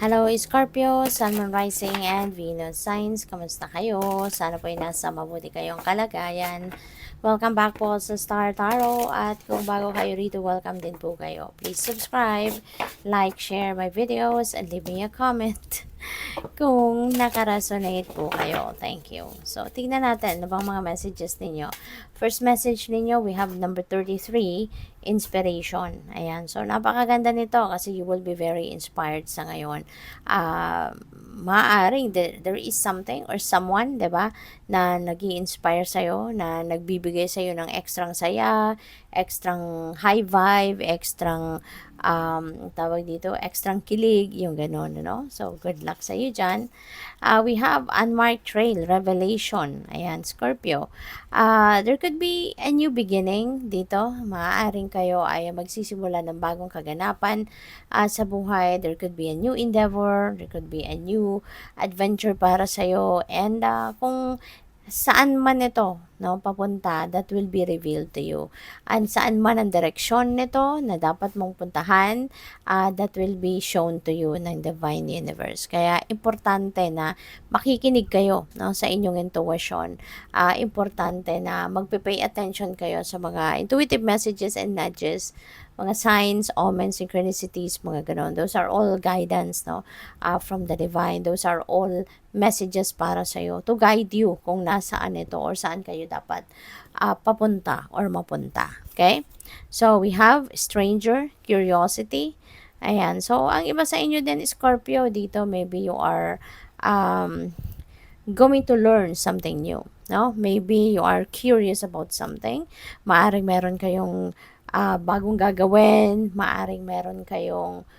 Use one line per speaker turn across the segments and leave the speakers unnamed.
Hello Scorpio, Sun, Moon, Rising, and Venus signs. Kamusta kayo? Sana po ay nasa mabuti kayong kalagayan. Welcome back po sa Star Tarot. At kung bago kayo rito, welcome din po kayo. Please subscribe, like, share my videos, and leave me a comment kung nakaresonate po kayo. Thank you. So, tingnan natin ano bang mga messages ninyo. First message ninyo, we have number 33, inspiration. Ayan. So, napakaganda nito kasi you will be very inspired sa ngayon. Maaaring there is something or someone, 'di ba, na nag-i-inspire sa'yo, na nagbibigay sa'yo ng extrang saya, extrang high vibe, extrang tawag dito, extrang kilig, yung gano'n, no? So, good luck sa iyo dyan. We have unmarked trail, revelation. Ayan, Scorpio. There could be a new beginning dito. Maaaring kayo ay magsisimula ng bagong kaganapan sa buhay. There could be a new endeavor. There could be a new adventure para sa'yo. And kung saan man ito papunta, that will be revealed to you. And saan man ang direksyon nito na dapat mong puntahan, that will be shown to you ng Divine Universe. Kaya importante na makikinig kayo sa inyong intuition. Importante na magpe-pay attention kayo sa mga intuitive messages and nudges, mga signs, omens, synchronicities, mga ganon. Those are all guidance from the divine. Those are all messages para sa iyo to guide you kung nasaan ito or saan kayo dapat papunta or mapunta. Okay? So, we have stranger, curiosity. Ayan. So, ang iba sa inyo din, Scorpio, dito, maybe you are going to learn something new. No? Maybe you are curious about something. Maaring meron kayong bagong gagawin, maaring meron kayong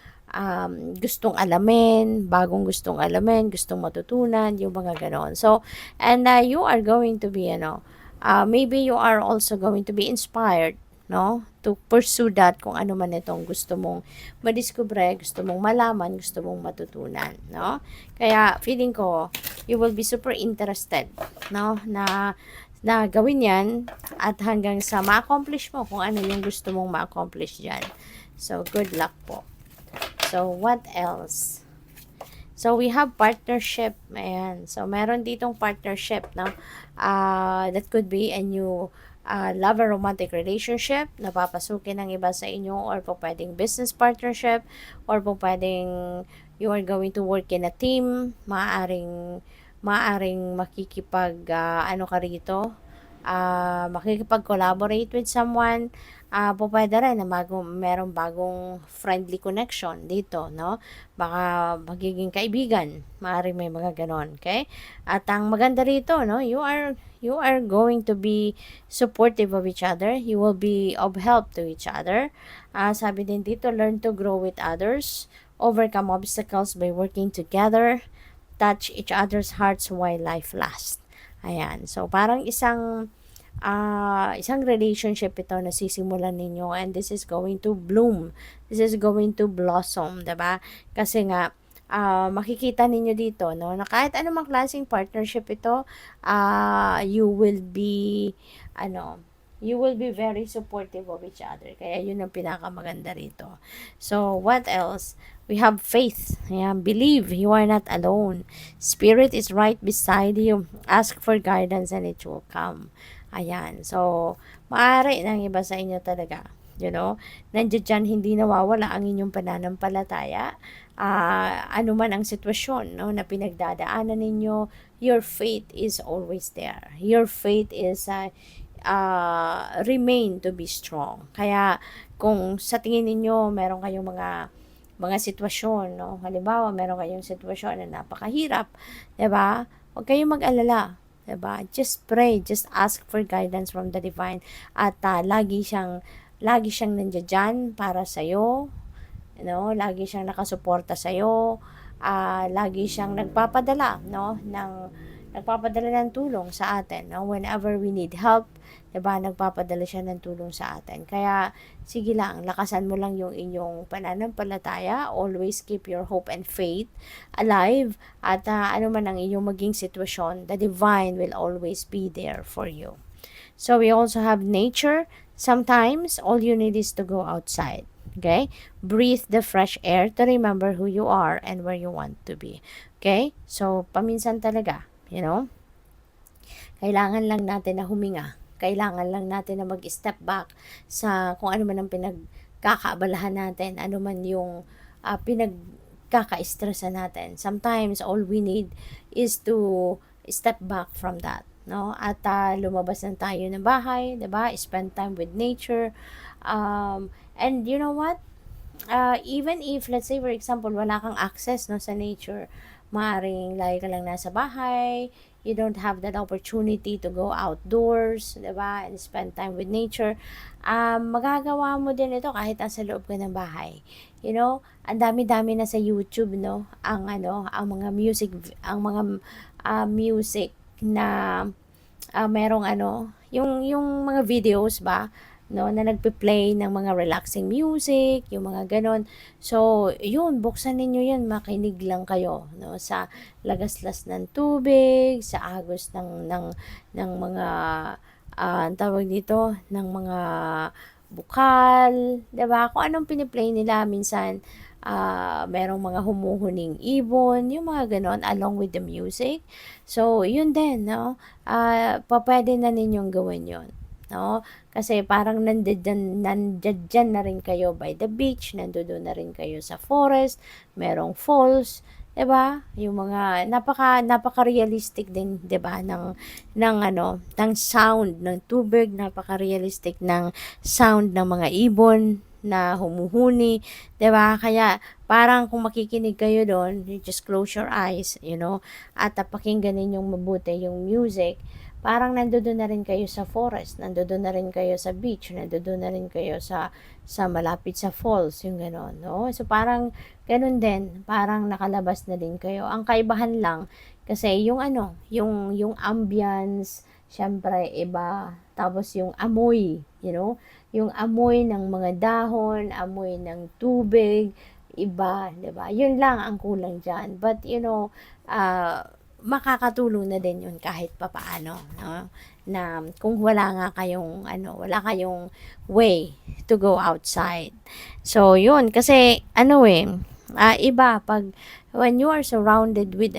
gustong alamin, bagong gustong alamin, gustong matutunan, yung mga ganon. So, and you are going to be, maybe you are also going to be inspired, to pursue that kung ano man itong gusto mong madiskubre, gusto mong malaman, gusto mong matutunan, Kaya, feeling ko, you will be super interested, na gawin yan at hanggang sa ma-accomplish mo kung ano yung gusto mong ma-accomplish dyan. So, good luck po. So, what else? So, we have partnership. Ayan. So, meron ditong partnership, that could be a new love or romantic relationship na papasukin ng iba sa inyo, or po pwedeng business partnership, or po pwedeng you are going to work in a team. Maaring makikipag ka rito, makikipag-collaborate with someone. Po pwede rin na merong bagong friendly connection dito, baka magiging kaibigan, maaaring may mga ganon, okay? At ang maganda rito, you are going to be supportive of each other. You will be of help to each other. Sabi din dito, learn to grow with others, overcome obstacles by working together, touch each other's hearts while life lasts. Ayan. So, parang isang relationship ito na sisimulan ninyo, and this is going to bloom. This is going to blossom, diba? Kasi nga, makikita ninyo dito, na kahit anumang klaseng partnership ito, you will be very supportive of each other. Kaya yun ang pinakamaganda rito. So, what else? We have faith. Ayan, believe you are not alone. Spirit is right beside you. Ask for guidance and it will come. Ayan. So, maaari ng iba sa inyo talaga. Nandiyan dyan, hindi nawawala ang inyong pananampalataya. Ano man ang sitwasyon na pinagdadaanan ninyo, your faith is always there. Your faith is remain to be strong. Kaya kung sa tingin ninyo meron kayong mga sitwasyon, halimbawa meron kayong sitwasyon na napakahirap, 'di ba? Huwag kayong mag-alala, 'di ba? Just pray, just ask for guidance from the divine, at lagi siyang nandiyan para sa iyo. Lagi siyang nakasuporta sa iyo. Lagi siyang nagpapadala, ng tulong sa atin, whenever we need help, 'di ba? Nagpapadala siya ng tulong sa atin. Kaya sige lang, lakasan mo lang yung inyong pananampalataya. Always keep your hope and faith alive, at ano man ang inyong maging sitwasyon, the divine will always be there for you. So we also have nature. Sometimes all you need is to go outside. Okay? Breathe the fresh air to remember who you are and where you want to be. Okay? So, paminsan talaga, kailangan lang natin na huminga. Kailangan lang natin na mag-step back sa kung ano man ang pinagkakaabalahan natin, ano man yung pinagkaka-stressan natin. Sometimes, all we need is to step back from that. No? At lumabas na tayo ng bahay, 'di ba? Spend time with nature. And you know what? Even if, let's say, for example, wala kang access, no, sa nature, maaring lagi ka lang nasa bahay, you don't have that opportunity to go outdoors, diba, and spend time with nature, magagawa mo din ito kahit nasa loob ka ng bahay. Ang dami-dami na sa YouTube, no, ang mga music na merong yung mga videos ba, no, na nagpe-play ng mga relaxing music, yung mga ganon. So, yun, buksan ninyo yun, makinig lang kayo, no, sa lagaslas ng tubig, sa agos ng mga, ang tawag dito, ng mga bukal, 'di ba? Kung anong piniplay nila minsan, merong mga humuhuning ibon, yung mga ganon, along with the music. So, yun din, no? Pwede na ninyong gawin yun. No? Kasi parang nandyan na rin kayo by the beach, nandoon na rin kayo sa forest, merong falls, 'di ba? Yung mga napaka-realistic din, 'di ba, ng sound ng tubig, napaka-realistic ng sound ng mga ibon na humuhuni, 'di ba? Kaya parang kung makikinig kayo doon, you just close your eyes, at pakinggan ninyong mabuti yung music. Parang nandoon na rin kayo sa forest, nandoon na rin kayo sa beach, nandoon na rin kayo sa malapit sa falls, yung gano'n, no? So, parang gano'n din, parang nakalabas na din kayo. Ang kaibahan lang, kasi yung ambience, syempre, iba. Tapos yung amoy, yung amoy ng mga dahon, amoy ng tubig, iba, 'di ba? Yun lang ang kulang diyan. But makakatulong na din yun kahit papaano, no? Na kung wala kayong way to go outside. So, yun, kasi, iba, pag, when you are surrounded with,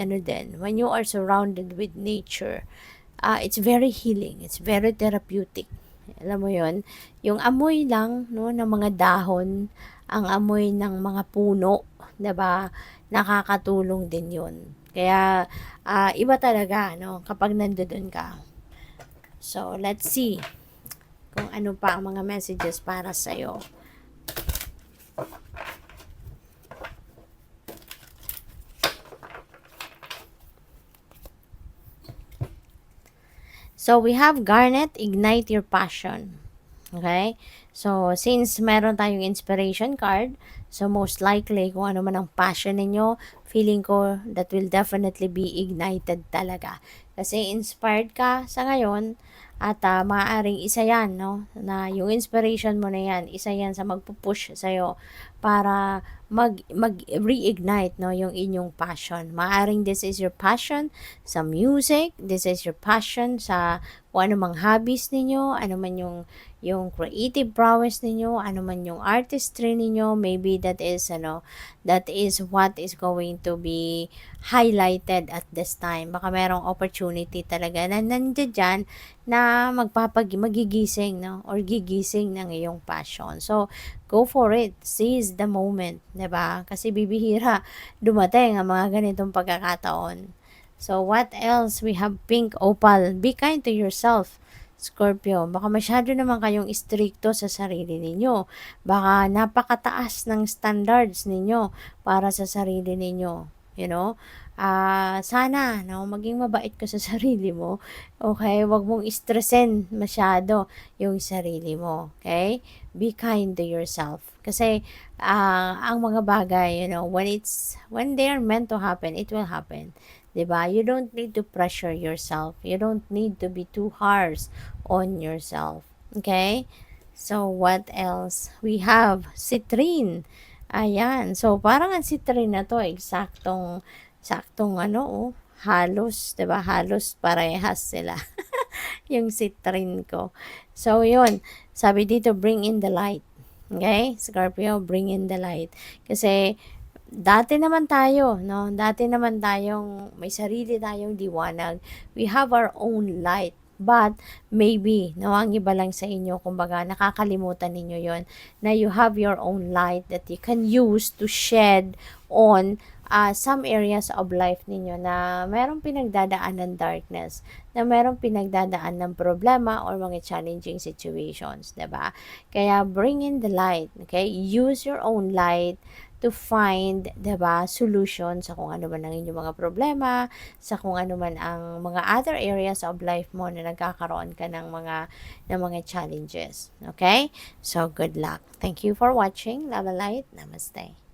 when you are surrounded with nature, it's very healing, it's very therapeutic. Alam mo yun? Yung amoy lang, no, ng mga dahon, ang amoy ng mga puno, 'di ba? Nakakatulong din yun. Kaya, iba talaga, no, kapag nandoon ka. So, let's see kung ano pa ang mga messages para sa'yo. So, we have Garnet, ignite your passion. Okay? So, since meron tayong inspiration card, so most likely, kung ano man ang passion ninyo, feeling ko that will definitely be ignited talaga. Kasi inspired ka sa ngayon, at maaaring isa yan, no? Na yung inspiration mo na yan, isa yan sa magpupush sa'yo para mag-reignite, no, yung inyong passion. Maaaring this is your passion sa music, this is your passion sa kung ano mang hobbies ninyo, ano man yung creative prowess ninyo, ano man yung artistry ninyo, maybe that is what is going to be highlighted at this time. Baka merong opportunity talaga na nandiyan dyan na magigising, no, or gigising ng iyong passion. So, go for it. Seize the moment, 'di ba? Kasi bibihira dumating ang mga ganitong pagkakataon. So, what else? We have pink opal. Be kind to yourself, Scorpio. Baka masyado naman kayong istrikto sa sarili ninyo. Baka napakataas ng standards ninyo para sa sarili ninyo. Sana, no, maging mabait ka sa sarili mo. Okay? Huwag mong stressin masyado yung sarili mo. Okay? Be kind to yourself. Kasi, ang mga bagay, when they are meant to happen, it will happen. 'Di ba? You don't need to pressure yourself. You don't need to be too harsh on yourself. Okay? So, what else? We have citrine. Ayan. So, parang ang citrine na to, saktong halos, 'di ba? Halos parehas sila. Yung citrine ko. So, yun. Sabi dito, bring in the light. Okay? Scorpio, bring in the light. Kasi, dati naman tayo, no? Dati naman tayong, may sarili tayong liwanag. We have our own light. But, maybe, no, ang iba lang sa inyo, kumbaga, nakakalimutan ninyo yon na you have your own light that you can use to shed on some areas of life ninyo na merong pinagdadaan ng darkness, na merong pinagdadaan ng problema or mga challenging situations, 'di ba? Kaya bring in the light, okay? Use your own light to find, 'di ba, solution sa kung ano man ang inyong mga problema, sa kung ano man ang mga other areas of life mo na nagkakaroon ka ng mga challenges. Okay? So good luck. Thank you for watching. Love and light. Namaste.